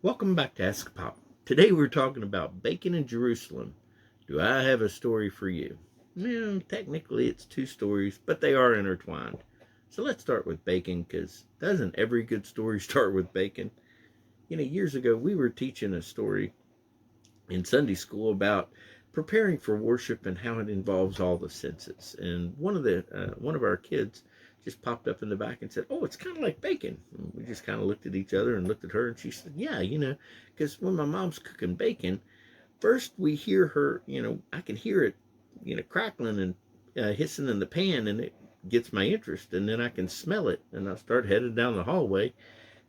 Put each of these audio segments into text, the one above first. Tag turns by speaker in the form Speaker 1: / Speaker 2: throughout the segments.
Speaker 1: Welcome back to AskAPop. Today we're talking about bacon in Jerusalem. Do I have a story for you? Well, technically it's two stories, but they are intertwined. So let's start with bacon, because doesn't every good story start with bacon? Years ago we were teaching a story in Sunday school about preparing for worship and how it involves all the senses. And one of our kids just popped up in the back and said, "Oh, it's kind of like bacon." And we just kind of looked at each other and looked at her, and she said, "Yeah, because when my mom's cooking bacon, first we hear her, I can hear it, crackling and hissing in the pan, and it gets my interest, and then I can smell it, and I start headed down the hallway."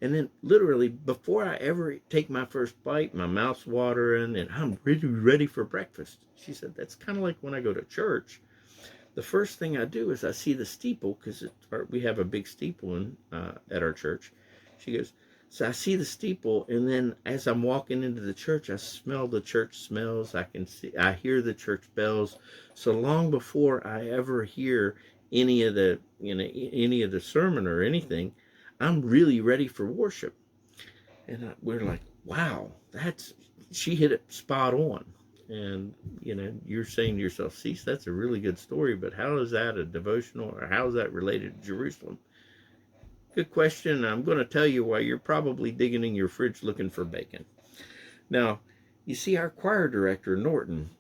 Speaker 1: And then literally before I ever take my first bite, my mouth's watering and I'm really ready for breakfast. She said, "That's kind of like when I go to church. The first thing I do is I see the steeple, because we have a big steeple at our church." She goes, "So I see the steeple, and then as I'm walking into the church, I smell the church smells. I hear the church bells. So long before I ever hear any of the sermon or anything, I'm really ready for worship." And we're like, "Wow, she hit it spot on." And you're saying to yourself, "Cease, that's a really good story, but how is that a devotional, or how is that related to Jerusalem?" Good question. I'm going to tell you why you're probably digging in your fridge looking for bacon. Now, you see, our choir director, Norton,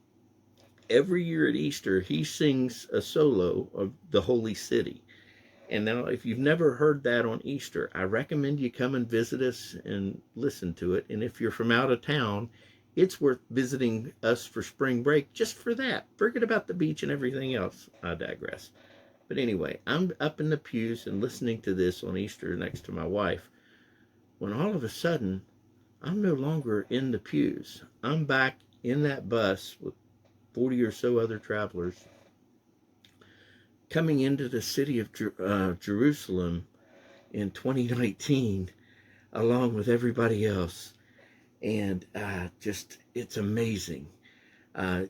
Speaker 1: every year at Easter, he sings a solo of the Holy City. And now, if you've never heard that on Easter, I recommend you come and visit us and listen to it. And if you're from out of town, it's worth visiting us for spring break just for that. Forget about the beach and everything else. I digress. But anyway, I'm up in the pews and listening to this on Easter next to my wife, when all of a sudden, I'm no longer in the pews. I'm back in that bus with 40 or so other travelers coming into the city of Jerusalem in 2019 along with everybody else. And it's amazing,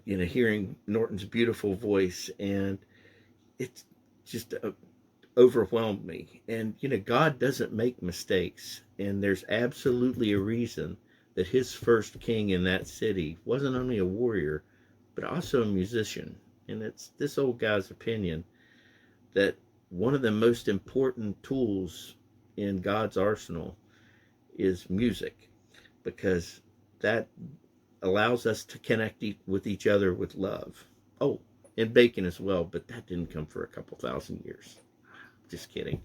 Speaker 1: hearing Norton's beautiful voice, and it's just overwhelmed me. And God doesn't make mistakes, and there's absolutely a reason that his first king in that city wasn't only a warrior but also a musician. And it's this old guy's opinion that one of the most important tools in God's arsenal is music, because that allows us to connect with each other with love. Oh, and bacon as well, but that didn't come for a couple thousand years. Just kidding.